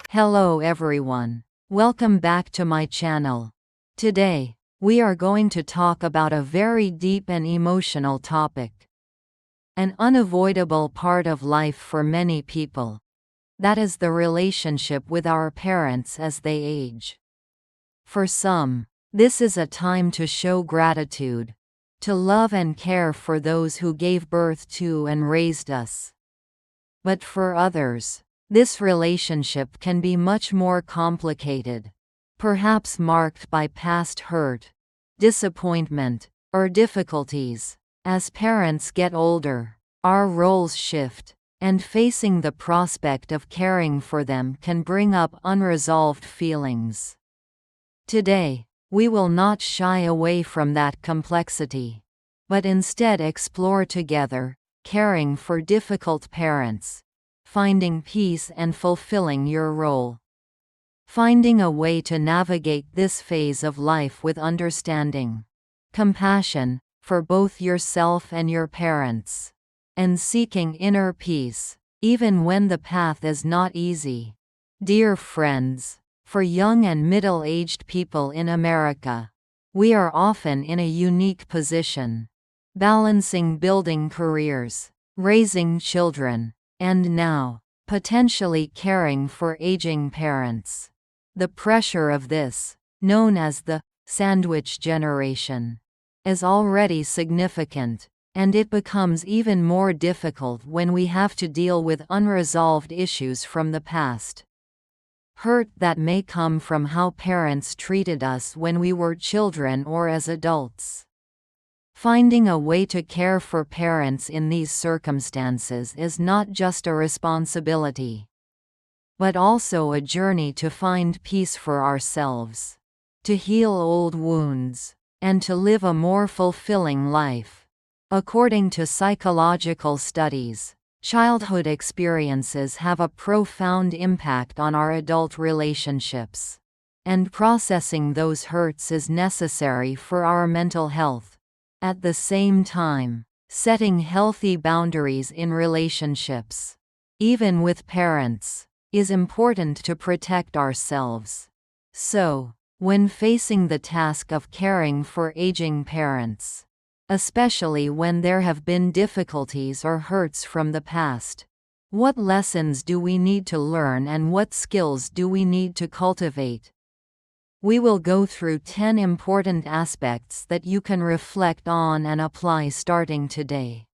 Hello everyone. Welcome back to my channel. Today, we are going to talk about a very deep and emotional topic. An unavoidable part of life for many people. That is the relationship with our parents as they age. For some, this is a time to show gratitude, to love and care for those who gave birth to and raised us. But for others, this relationship can be much more complicated, perhaps marked by past hurt, disappointment, or difficulties. As parents get older, our roles shift, and facing the prospect of caring for them can bring up unresolved feelings. Today, we will not shy away from that complexity, but instead explore together, caring for difficult parents, finding peace and fulfilling your role. Finding a way to navigate this phase of life with understanding, compassion, for both yourself and your parents, and seeking inner peace, even when the path is not easy. Dear friends, for young and middle-aged people in America, we are often in a unique position, balancing building careers, raising children, and now, potentially caring for aging parents. The pressure of this, known as the sandwich generation, is already significant, and it becomes even more difficult when we have to deal with unresolved issues from the past. Hurt that may come from how parents treated us when we were children or as adults. Finding a way to care for parents in these circumstances is not just a responsibility, but also a journey to find peace for ourselves, to heal old wounds, and to live a more fulfilling life. According to psychological studies, childhood experiences have a profound impact on our adult relationships, and processing those hurts is necessary for our mental health. At the same time, setting healthy boundaries in relationships, even with parents, is important to protect ourselves. So, when facing the task of caring for aging parents, especially when there have been difficulties or hurts from the past, what lessons do we need to learn and what skills do we need to cultivate? We will go through 10 important aspects that you can reflect on and apply starting today.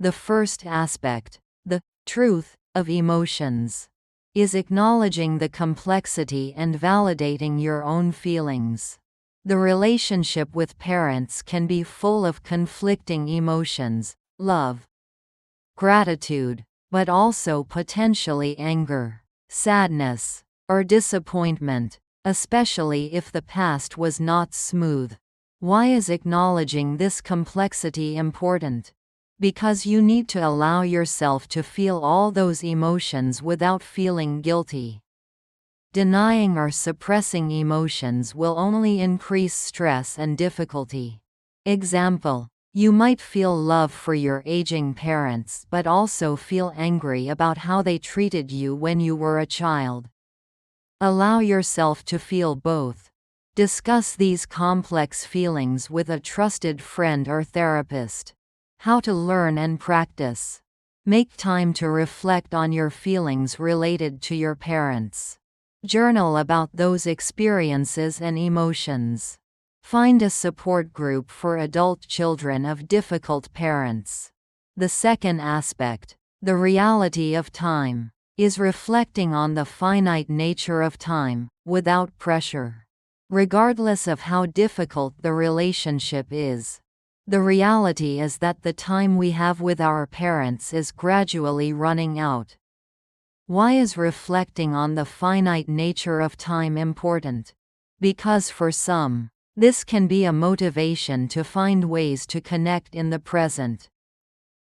The first aspect, the truth of emotions, is acknowledging the complexity and validating your own feelings. The relationship with parents can be full of conflicting emotions, love, gratitude, but also potentially anger, sadness, or disappointment, especially if the past was not smooth. Why is acknowledging this complexity important? Because you need to allow yourself to feel all those emotions without feeling guilty. Denying or suppressing emotions will only increase stress and difficulty. Example: you might feel love for your aging parents but also feel angry about how they treated you when you were a child. Allow yourself to feel both. Discuss these complex feelings with a trusted friend or therapist. How to learn and practice. Make time to reflect on your feelings related to your parents. Journal about those experiences and emotions. Find a support group for adult children of difficult parents. The second aspect, the reality of time, is reflecting on the finite nature of time, without pressure. Regardless of how difficult the relationship is, the reality is that the time we have with our parents is gradually running out. Why is reflecting on the finite nature of time important? Because for some, this can be a motivation to find ways to connect in the present,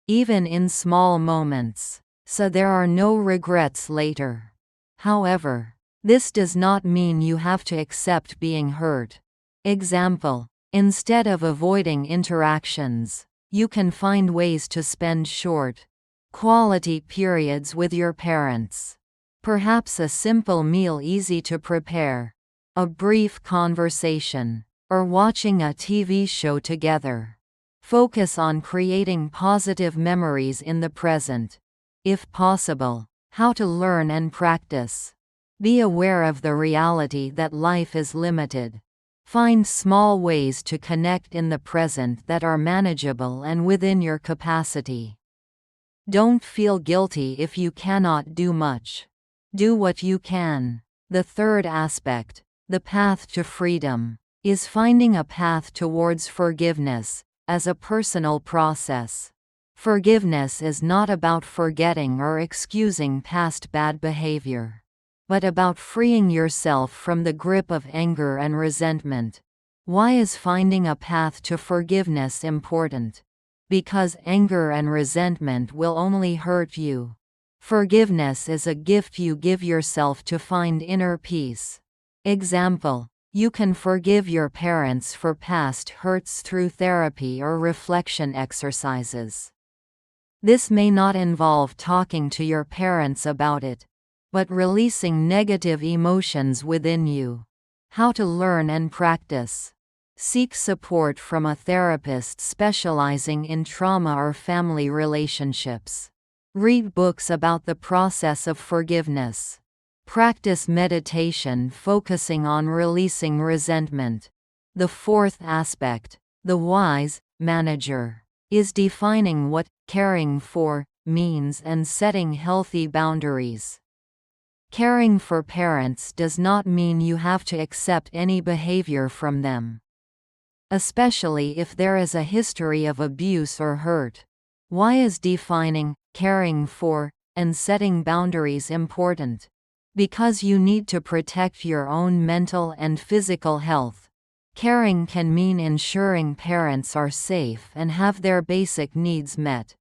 even in small moments, so there are no regrets later. However, this does not mean you have to accept being hurt. Example: instead of avoiding interactions, you can find ways to spend short, quality periods with your parents. Perhaps a simple meal easy to prepare, a brief conversation, or watching a TV show together. Focus on creating positive memories in the present. If possible, how to learn and practice. Be aware of the reality that life is limited. Find small ways to connect in the present that are manageable and within your capacity. Don't feel guilty if you cannot do much. Do what you can. The third aspect, the path to freedom, is finding a path towards forgiveness, as a personal process. Forgiveness is not about forgetting or excusing past bad behavior, but about freeing yourself from the grip of anger and resentment. Why is finding a path to forgiveness important? Because anger and resentment will only hurt you. Forgiveness is a gift you give yourself to find inner peace. Example: you can forgive your parents for past hurts through therapy or reflection exercises. This may not involve talking to your parents about it, but releasing negative emotions within you. How to learn and practice. Seek support from a therapist specializing in trauma or family relationships. Read books about the process of forgiveness. Practice meditation focusing on releasing resentment. The fourth aspect, the wise manager, is defining what caring for means and setting healthy boundaries. Caring for parents does not mean you have to accept any behavior from them, especially if there is a history of abuse or hurt. Why is defining, caring for, and setting boundaries important? Because you need to protect your own mental and physical health. Caring can mean ensuring parents are safe and have their basic needs met,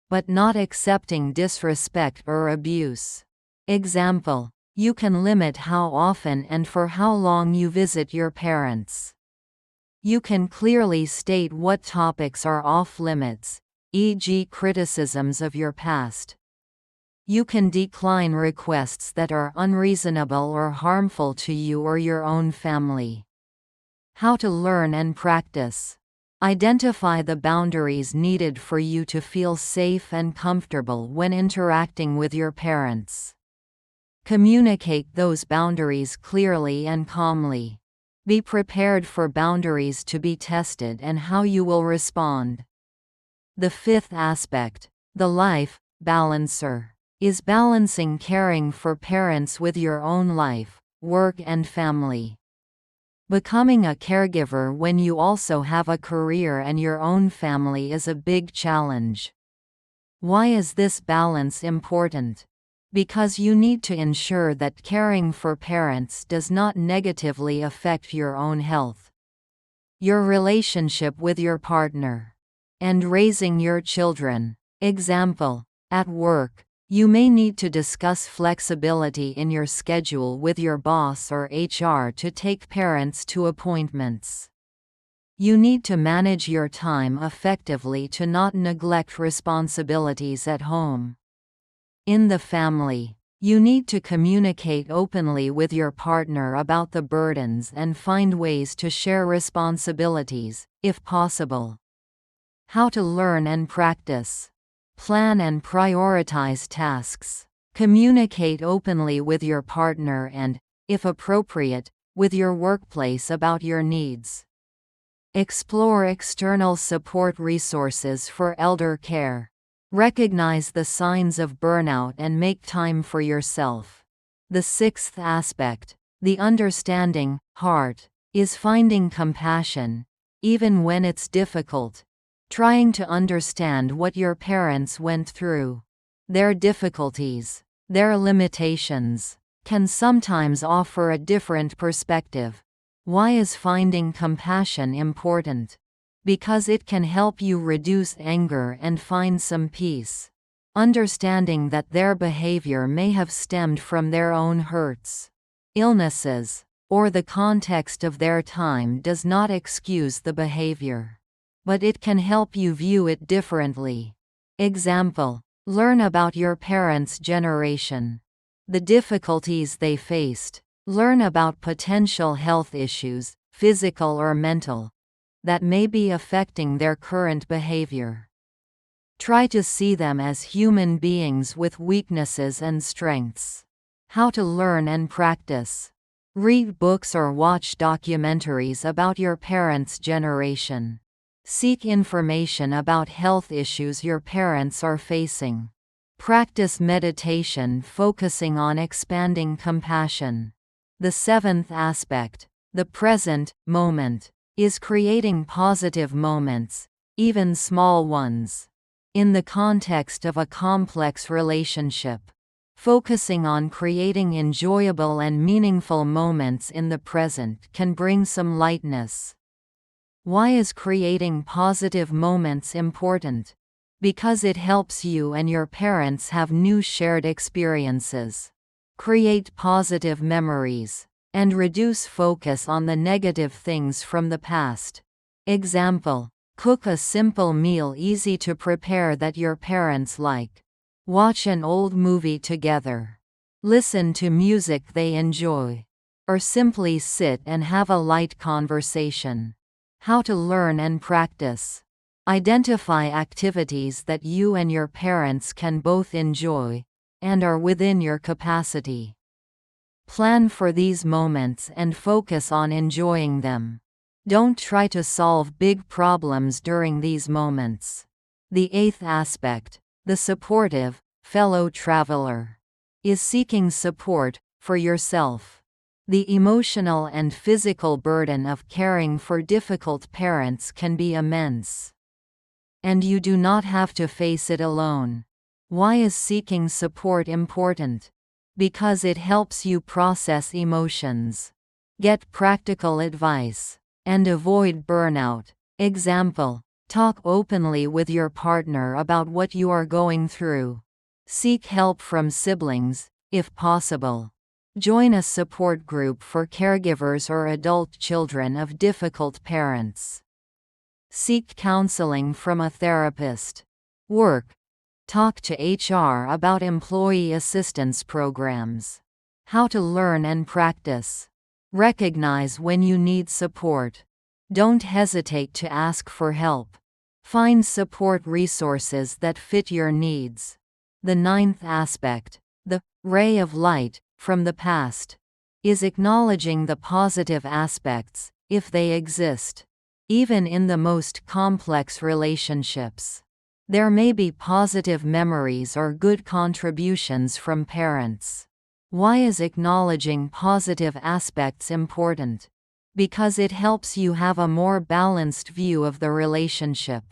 but not accepting disrespect or abuse. Example: you can limit how often and for how long you visit your parents. You can clearly state what topics are off-limits, e.g., criticisms of your past. You can decline requests that are unreasonable or harmful to you or your own family. How to learn and practice. Identify the boundaries needed for you to feel safe and comfortable when interacting with your parents. Communicate those boundaries clearly and calmly. Be prepared for boundaries to be tested and how you will respond. The fifth aspect, the life balancer, is balancing caring for parents with your own life, work and family. Becoming a caregiver when you also have a career and your own family is a big challenge. Why is this balance important? Because you need to ensure that caring for parents does not negatively affect your own health, your relationship with your partner, and raising your children. Example: at work, you may need to discuss flexibility in your schedule with your boss or HR to take parents to appointments. You need to manage your time effectively to not neglect responsibilities at home. In the family, you need to communicate openly with your partner about the burdens and find ways to share responsibilities, if possible. How to learn and practice. Plan and prioritize tasks. Communicate openly with your partner and, if appropriate, with your workplace about your needs. Explore external support resources for elder care. Recognize the signs of burnout and make time for yourself. The sixth aspect, the understanding heart, is finding compassion, even when it's difficult. Trying to understand what your parents went through. Their difficulties, their limitations, can sometimes offer a different perspective. Why is finding compassion important? Because it can help you reduce anger and find some peace. Understanding that their behavior may have stemmed from their own hurts, illnesses, or the context of their time does not excuse the behavior, but it can help you view it differently. Example: learn about your parents' generation. the difficulties they faced. Learn about potential health issues, physical or mental, that may be affecting their current behavior. Try to see them as human beings with weaknesses and strengths. How to learn and practice. Read books or watch documentaries about your parents' generation. Seek information about health issues your parents are facing. Practice meditation focusing on expanding compassion. The seventh aspect, the present moment, is creating positive moments, even small ones, in the context of a complex relationship. Focusing on creating enjoyable and meaningful moments in the present can bring some lightness. Why is creating positive moments important? Because it helps you and your parents have new shared experiences. Create positive memories, and reduce focus on the negative things from the past. Example: cook a simple meal easy to prepare that your parents like. Watch an old movie together. Listen to music they enjoy. Or simply sit and have a light conversation. How to learn and practice. Identify activities that you and your parents can both enjoy, and are within your capacity. Plan for these moments and focus on enjoying them. Don't try to solve big problems during these moments. The eighth aspect, the supportive, fellow traveler, is seeking support for yourself. The emotional and physical burden of caring for difficult parents can be immense. And you do not have to face it alone. Why is seeking support important? Because it helps you process emotions, get practical advice, and avoid burnout. Example: talk openly with your partner about what you are going through. Seek help from siblings, if possible. Join a support group for caregivers or adult children of difficult parents. Seek counseling from a therapist. Work. Talk to HR about employee assistance programs. How to learn and practice. Recognize when you need support. Don't hesitate to ask for help. Find support resources that fit your needs. The ninth aspect, the ray of light from the past, is acknowledging the positive aspects, if they exist. Even in the most complex relationships, there may be positive memories or good contributions from parents. Why is acknowledging positive aspects important? Because it helps you have a more balanced view of the relationship.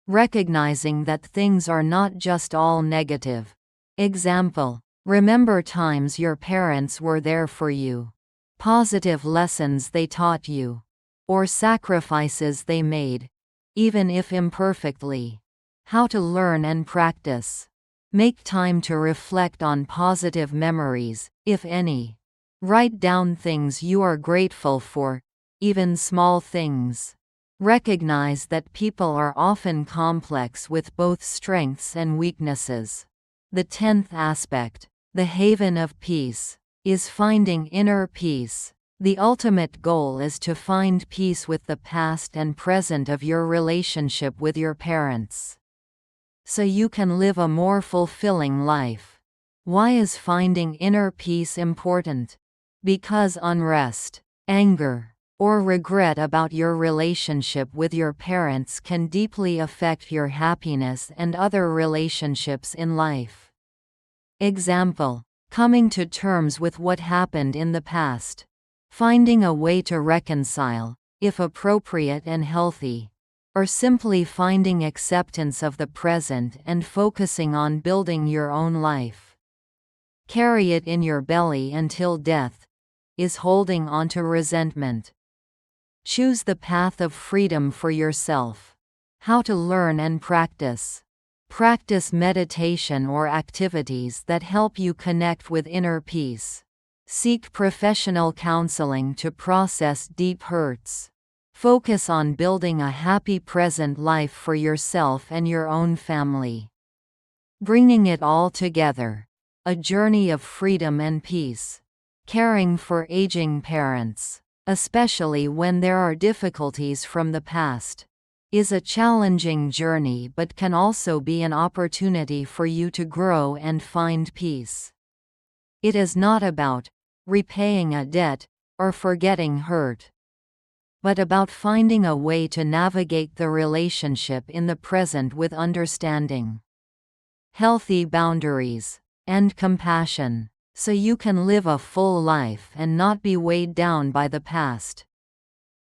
Recognizing that things are not just all negative. Example: remember times your parents were there for you. Positive lessons they taught you. Or sacrifices they made, even if imperfectly. How to learn and practice. Make time to reflect on positive memories, if any. Write down things you are grateful for, even small things. Recognize that people are often complex with both strengths and weaknesses. The 10th aspect, the haven of peace, is finding inner peace. The ultimate goal is to find peace with the past and present of your relationship with your parents, so you can live a more fulfilling life. Why is finding inner peace important? Because unrest, anger, or regret about your relationship with your parents can deeply affect your happiness and other relationships in life. Example: coming to terms with what happened in the past. Finding a way to reconcile, if appropriate and healthy. Or simply finding acceptance of the present and focusing on building your own life. Carry it in your belly until death, is holding on to resentment. Choose the path of freedom for yourself. How to learn and practice. Practice meditation or activities that help you connect with inner peace. Seek professional counseling to process deep hurts. Focus on building a happy present life for yourself and your own family. Bringing it all together. a journey of freedom and peace. Caring for aging parents, especially when there are difficulties from the past, is a challenging journey but can also be an opportunity for you to grow and find peace. It is not about repaying a debt or forgetting hurt, but about finding a way to navigate the relationship in the present with understanding, healthy boundaries, and compassion, so you can live a full life and not be weighed down by the past.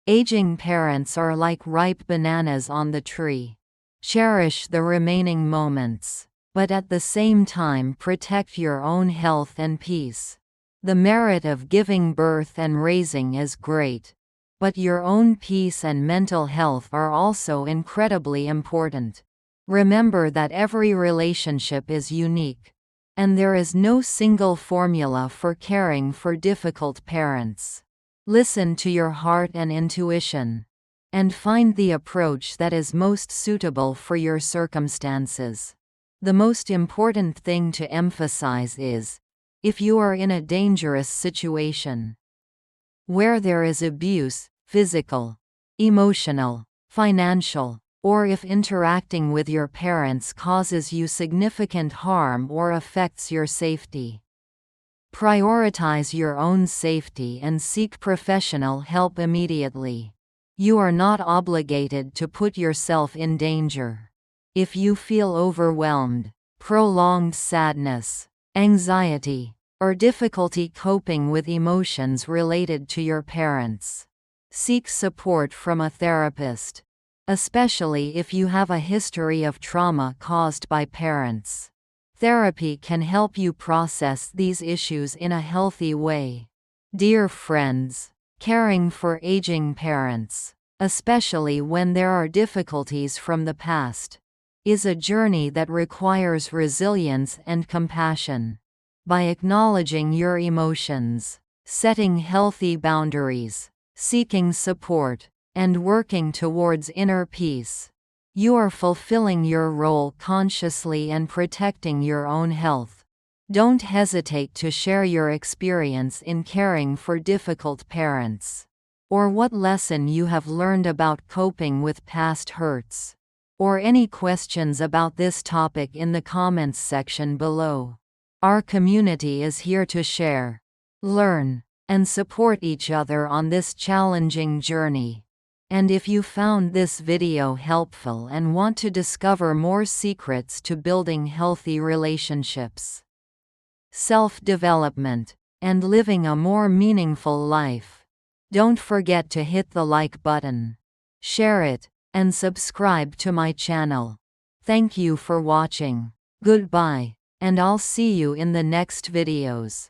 Aging parents are like ripe bananas on the tree. Cherish the remaining moments, but at the same time protect your own health and peace. The merit of giving birth and raising is great, but your own peace and mental health are also incredibly important. Remember that every relationship is unique, and there is no single formula for caring for difficult parents. Listen to your heart and intuition, and find the approach that is most suitable for your circumstances. The most important thing to emphasize is, if you are in a dangerous situation, where there is abuse, physical, emotional, financial, or if interacting with your parents causes you significant harm or affects your safety, prioritize your own safety and seek professional help immediately. You are not obligated to put yourself in danger. If you feel overwhelmed, prolonged sadness, anxiety, or difficulty coping with emotions related to your parents, seek support from a therapist, especially if you have a history of trauma caused by parents. Therapy can help you process these issues in a healthy way. Dear friends, caring for aging parents, especially when there are difficulties from the past, is a journey that requires resilience and compassion. By acknowledging your emotions, setting healthy boundaries, seeking support, and working towards inner peace, you are fulfilling your role consciously and protecting your own health. Don't hesitate to share your experience in caring for difficult parents, or what lesson you have learned about coping with past hurts, or any questions about this topic in the comments section below. Our community is here to share, learn, and support each other on this challenging journey. And if you found this video helpful and want to discover more secrets to building healthy relationships, self-development, and living a more meaningful life, don't forget to hit the like button, share it, and subscribe to my channel. Thank you for watching. Goodbye, and I'll see you in the next videos.